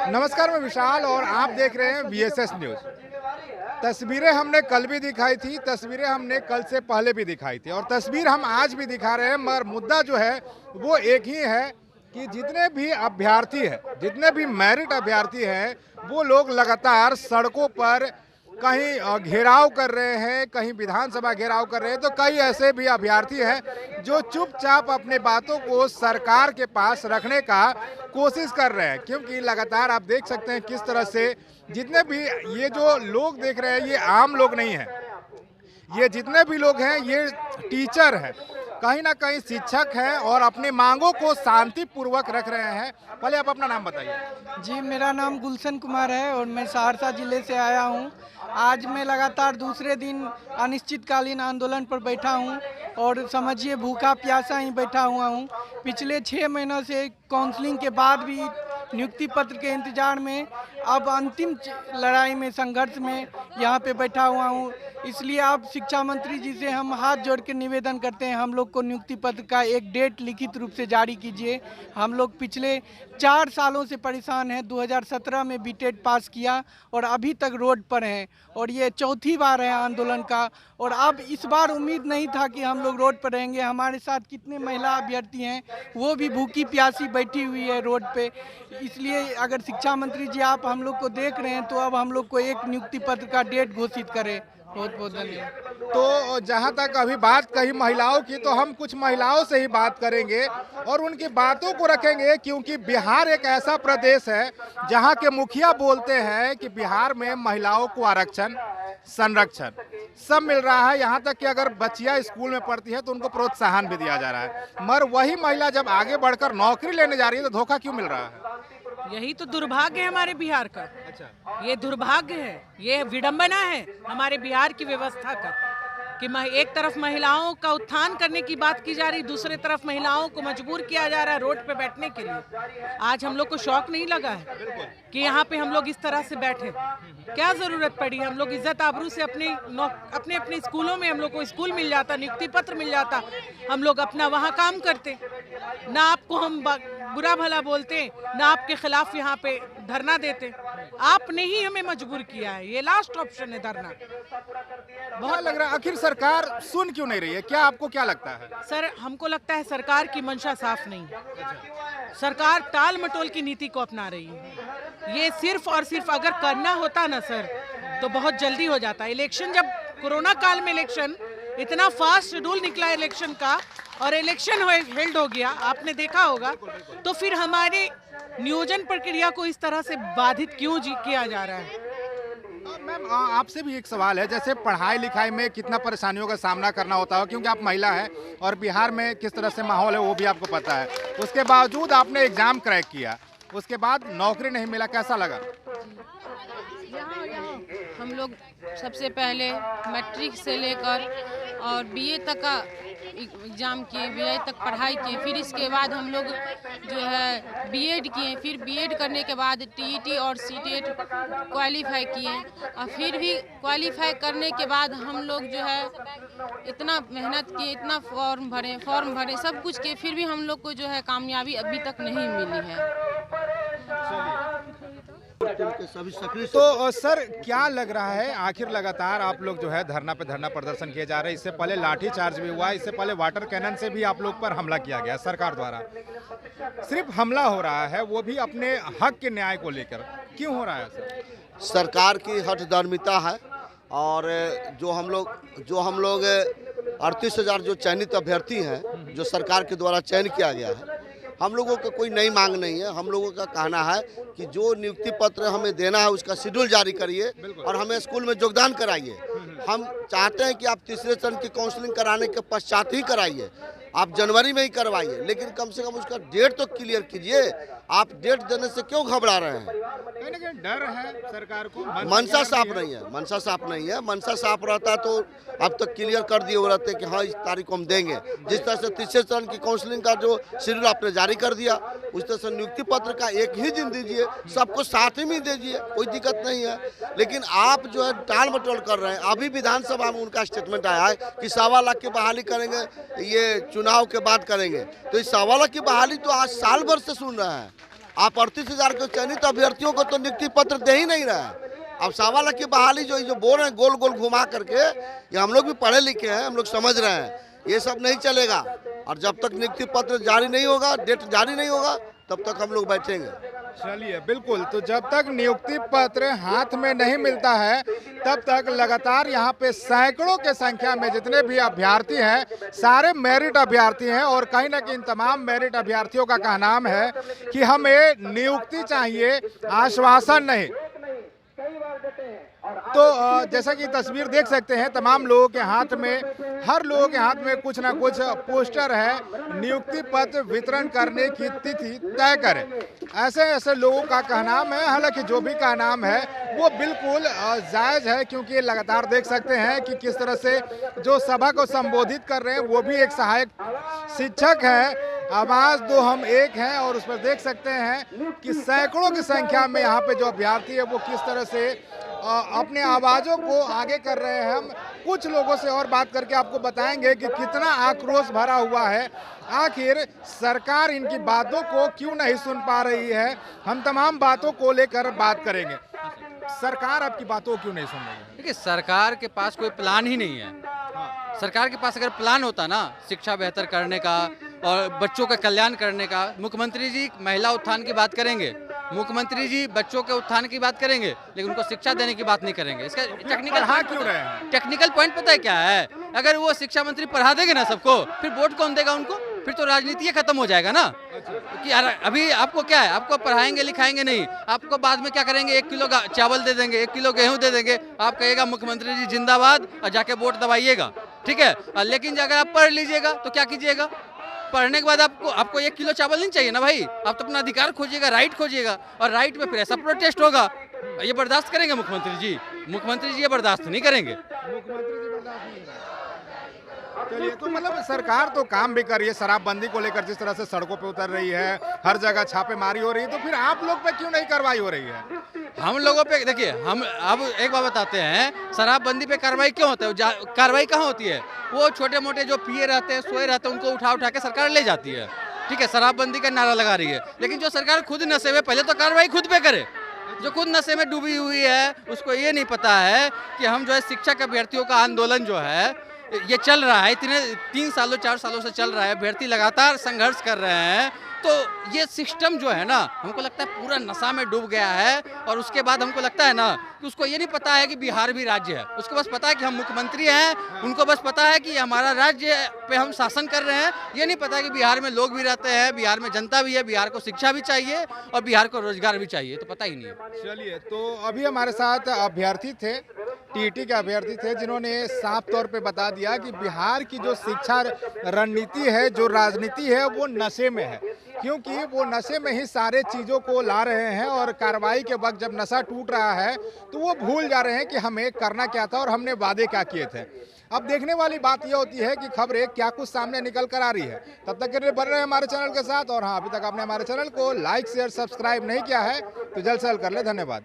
नमस्कार, मैं विशाल और आप देख रहे हैं वीएसएस न्यूज। तस्वीरें हमने कल भी दिखाई थी, तस्वीरें हमने कल से पहले भी दिखाई थी और तस्वीर हम आज भी दिखा रहे हैं, मगर मुद्दा जो है वो एक ही है कि जितने भी अभ्यर्थी हैं, जितने भी मैरिट अभ्यर्थी हैं, वो लोग लगातार सड़कों पर कहीं घेराव कर रहे हैं, कहीं विधानसभा घेराव कर रहे हैं, तो कई ऐसे भी अभ्यर्थी हैं जो चुपचाप अपने बातों को सरकार के पास रखने का कोशिश कर रहे हैं। क्योंकि लगातार आप देख सकते हैं किस तरह से जितने भी ये जो लोग देख रहे हैं, ये आम लोग नहीं हैं, ये जितने भी लोग हैं ये टीचर हैं, कहीं ना कहीं शिक्षक हैं और अपनी मांगों को शांतिपूर्वक रख रहे हैं। पहले आप अपना नाम बताइए। जी, मेरा नाम गुलशन कुमार है और मैं सहरसा जिले से आया हूँ। आज मैं लगातार दूसरे दिन अनिश्चितकालीन आंदोलन पर बैठा हूँ और समझिए भूखा प्यासा ही बैठा हुआ हूँ। पिछले 6 महीनों से काउंसलिंग के बाद भी नियुक्ति पत्र के इंतजार में अब अंतिम लड़ाई में, संघर्ष में यहाँ पे बैठा हुआ हूँ। इसलिए आप शिक्षा मंत्री जी से हम हाथ जोड़ के निवेदन करते हैं, हम लोग को नियुक्ति पत्र का एक डेट लिखित रूप से जारी कीजिए। हम लोग पिछले 4 सालों से परेशान हैं। 2017 में बीटेड पास किया और अभी तक रोड पर हैं और ये चौथी बार है आंदोलन का। और अब इस बार उम्मीद नहीं था कि हम लोग रोड पर रहेंगे। हमारे साथ कितने महिला अभ्यर्थी हैं, वो भी भूखी प्यासी बैठी हुई है रोड पे। इसलिए अगर शिक्षा मंत्री जी आप हम लोग को देख रहे हैं तो अब हम लोग को एक नियुक्ति पत्र का डेट घोषित करें। बहुत बहुत धन्यवाद। तो जहां तक अभी बात कही महिलाओं की, तो हम कुछ महिलाओं से ही बात करेंगे और उनकी बातों को रखेंगे, क्योंकि बिहार एक ऐसा प्रदेश है जहां के मुखिया बोलते हैं कि बिहार में महिलाओं को आरक्षण, संरक्षण सब मिल रहा है। यहाँ तक कि अगर बच्चियां स्कूल में पढ़ती है तो उनको प्रोत्साहन भी दिया जा रहा है, मगर वही महिला जब आगे बढ़कर नौकरी लेने जा रही है तो धोखा क्यों मिल रहा है? यही तो दुर्भाग्य है हमारे बिहार का। ये दुर्भाग्य है, ये विडंबना है हमारे बिहार की व्यवस्था का कि एक तरफ महिलाओं का उत्थान करने की बात की जा रही, दूसरी तरफ महिलाओं को मजबूर किया जा रहा है रोड पे बैठने के लिए। आज हम लोग को शौक नहीं लगा है कि यहाँ पे हम लोग इस तरह से बैठे? क्या जरूरत पड़ी? हम लोग इज्जत आबरू से अपने स्कूलों में हम लोग को स्कूल मिल जाता, नियुक्ति पत्र मिल जाता, हम लोग अपना वहाँ काम करते। ना आपको हम बुरा भला बोलते, ना आपके खिलाफ यहाँ पे धरना देते। आपने ही हमें मजबूर किया है, ये लास्ट ऑप्शन है धरना। बहुत लग रहा है आखिर सरकार सुन क्यों नहीं रही है? क्या आपको क्या लगता है? सर, हमको लगता है सरकार की मंशा साफ नहीं है। सरकार टाल मटोल की नीति को अपना रही है। ये सिर्फ और सिर्फ अगर करना होता ना सर, तो बहुत जल्दी हो जाता। इलेक्शन, जब कोरोना काल में इलेक्शन, इतना फास्ट शेड्यूल निकला इलेक्शन का और इलेक्शन हेल्ड हो गया, आपने देखा होगा, तो फिर हमारे नियोजन प्रक्रिया को इस तरह से बाधित क्यों किया जा रहा है? मैम, आपसे भी एक सवाल है, जैसे पढ़ाई लिखाई में कितना परेशानियों का सामना करना होता है, क्योंकि आप महिला हैं और बिहार में किस तरह से माहौल है वो भी आपको पता है। उसके बावजूद आपने एग्जाम क्रैक किया, उसके बाद नौकरी नहीं मिला, कैसा लगा? यहाँ हम लोग सबसे पहले मैट्रिक से लेकर और बीए तक का एग्ज़ाम किए, बीए तक पढ़ाई किए। फिर इसके बाद हम लोग जो है बीएड किए। फिर बीएड करने के बाद टीईटी और सीटेट क्वालिफाई किए और फिर भी क्वालिफाई करने के बाद हम लोग जो है इतना मेहनत किए, इतना फॉर्म भरे सब कुछ किए, फिर भी हम लोग को जो है कामयाबी अभी तक नहीं मिली है। तो सर, क्या लग रहा है आखिर लगातार आप लोग जो है धरना पे धरना प्रदर्शन किए जा रहे हैं? इससे पहले लाठी चार्ज भी हुआ, इससे पहले वाटर कैनन से भी आप लोग पर हमला किया गया सरकार द्वारा। सिर्फ हमला हो रहा है, वो भी अपने हक के न्याय को लेकर, क्यों हो रहा है सर? सरकार की हठधर्मिता है और जो हम लोग 38,000 जो चयनित अभ्यर्थी हैं, जो सरकार के द्वारा चयन किया गया है, हम लोगों का कोई नई मांग नहीं है। हम लोगों का कहना है कि जो नियुक्ति पत्र हमें देना है उसका शेड्यूल जारी करिए और हमें स्कूल में योगदान कराइए। हम चाहते हैं कि आप तीसरे चरण की काउंसलिंग कराने के पश्चात ही कराइए, आप जनवरी में ही करवाइए, लेकिन कम से कम उसका डेट तो क्लियर कीजिए। आप डेट देने से क्यों घबरा रहे हैं? कहीं ना कहीं डर है सरकार को, मनसा साफ नहीं है। मनसा साफ नहीं है। मनसा साफ रहता तो अब तक क्लियर कर दिए हो रहते कि हाँ इस तारीख को हम देंगे। जिस तरह से तीसरे चरण की काउंसलिंग का जो शेड्यूल आपने जारी कर दिया, उस तरह से नियुक्ति पत्र का एक ही दिन दीजिए, सबको साथ ही में दीजिए, कोई दिक्कत नहीं है। लेकिन आप जो है टाल मटोल कर रहे हैं। अभी विधानसभा में उनका स्टेटमेंट आया है कि 1.25 लाख की बहाली करेंगे, ये चुनाव के बाद करेंगे। तो इस 1.25 लाख की बहाली तो आज साल भर से सुन रहे हैं। आप 38,000 के चयनित अभ्यर्थियों को तो नियुक्ति पत्र दे ही नहीं रहे हैं। अब 1.25 लाख की बहाली जो बोल रहे हैं गोल गोल घुमा करके, ये हम लोग भी पढ़े लिखे हैं, हम लोग समझ रहे हैं ये सब नहीं चलेगा। और जब तक नियुक्ति पत्र जारी नहीं होगा, डेट जारी नहीं होगा, तब तक हम लोग बैठेंगे। चलिए, बिल्कुल। तो जब तक नियुक्ति पत्र हाथ में नहीं मिलता है तब तक लगातार यहाँ पे सैकड़ों के संख्या में जितने भी अभ्यर्थी हैं सारे मेरिट अभ्यर्थी हैं, और कहीं ना कहीं तमाम मेरिट अभ्यर्थियों का कहना है कि हमें नियुक्ति चाहिए, आश्वासन नहीं। तो जैसा कि तस्वीर देख सकते हैं, तमाम लोगों के हाथ में, हर लोगों के हाथ में कुछ ना कुछ पोस्टर है, नियुक्ति पत्र वितरण करने की तिथि तय करें, ऐसे ऐसे लोगों का कहना है। हालांकि जो भी का नाम है वो बिल्कुल जायज़ है, क्योंकि लगातार देख सकते हैं कि किस तरह से जो सभा को संबोधित कर रहे हैं वो भी एक सहायक शिक्षक है। आवाज़ दो हम एक हैं, और उस पर देख सकते हैं कि सैकड़ों की संख्या में यहाँ पे जो अभ्यर्थी है वो किस तरह से अपने आवाज़ों को आगे कर रहे हैं। हम कुछ लोगों से और बात करके आपको बताएंगे कि कितना आक्रोश भरा हुआ है, आखिर सरकार इनकी बातों को क्यों नहीं सुन पा रही है। हम तमाम बातों को लेकर बात करेंगे। सरकार आपकी बातों को क्यों नहीं सुन रही है? देखिए, सरकार के पास कोई प्लान ही नहीं है। सरकार के पास अगर प्लान होता ना शिक्षा बेहतर करने का और बच्चों का कल्याण करने का, मुख्यमंत्री जी महिला उत्थान की बात करेंगे, मुख्यमंत्री जी बच्चों के उत्थान की बात करेंगे, लेकिन उनको शिक्षा देने की बात नहीं करेंगे। इसका टेक्निकल पॉइंट पता है क्या है? अगर वो शिक्षा मंत्री पढ़ा देंगे ना सबको, फिर वोट कौन देगा उनको? फिर तो राजनीति खत्म हो जाएगा ना। कि यार अभी आपको क्या है, आपको पढ़ाएंगे लिखाएंगे नहीं, आपको बाद में क्या करेंगे, 1 किलो चावल दे देंगे, 1 किलो गेहूं दे देंगे, आप कहिएगा मुख्यमंत्री जी जिंदाबाद और जाके वोट दबाइएगा, ठीक है। लेकिन अगर आप पढ़ लीजिएगा तो क्या कीजिएगा? पढ़ने के बाद आपको 1 किलो चावल नहीं चाहिए ना भाई, आप तो अपना अधिकार खोजिएगा, राइट खोजिएगा, और राइट पे फिर ऐसा प्रोटेस्ट होगा। ये बर्दाश्त करेंगे मुख्यमंत्री जी? मुख्यमंत्री जी ये बर्दाश्त नहीं करेंगे। चलिए, तो मतलब सरकार तो काम भी कर रही है, शराबबंदी को लेकर जिस तरह से सड़कों पे उतर रही है, हर जगह छापेमारी हो रही है, तो फिर आप लोग पे क्यों नहीं कार्रवाई हो रही है? हम लोगों पे देखिए, हम अब एक बात बताते हैं, शराबबंदी पे कार्रवाई क्यों होता है? कार्रवाई कहाँ होती है? वो छोटे मोटे जो पिए रहते हैं, सोए रहते हैं, उनको उठा के सरकार ले जाती है, ठीक है। शराबबंदी का नारा लगा रही है, लेकिन जो सरकार खुद नशे में, पहले तो कार्रवाई खुद पे करे। जो खुद नशे में डूबी हुई है उसको ये नहीं पता है कि हम जो है शिक्षक अभ्यर्थियों का आंदोलन जो है ये चल रहा है, इतने 3 सालों 4 सालों से चल रहा है, अभ्यर्थी लगातार संघर्ष कर रहे हैं। तो ये सिस्टम जो है ना, हमको लगता है पूरा नशा में डूब गया है। और उसके बाद हमको लगता है ना कि उसको ये नहीं पता है कि बिहार भी राज्य है, उसको बस पता है कि हम मुख्यमंत्री हैं, उनको बस पता है कि हमारा राज्य पे हम शासन कर रहे हैं। ये नहीं पता है कि बिहार में लोग भी रहते हैं, बिहार में जनता भी है, बिहार को शिक्षा भी चाहिए और बिहार को रोजगार भी चाहिए, तो पता ही नहीं है। चलिए, तो अभी हमारे साथ अभ्यर्थी थे, टीईटी के अभ्यर्थी थे, जिन्होंने साफ तौर पे बता दिया कि बिहार की जो शिक्षा रणनीति है, जो राजनीति है, वो नशे में है, क्योंकि वो नशे में ही सारे चीज़ों को ला रहे हैं। और कार्रवाई के वक्त जब नशा टूट रहा है तो वो भूल जा रहे हैं कि हमें करना क्या था और हमने वादे क्या किए थे। अब देखने वाली बात यह होती है कि खबरें क्या कुछ सामने निकल कर आ रही है। तब तक के लिए बने रहे हमारे चैनल के साथ। और हाँ, अभी तक आपने हमारे चैनल को लाइक शेयर सब्सक्राइब नहीं किया है तो जल्द से जल्द कर ले। धन्यवाद।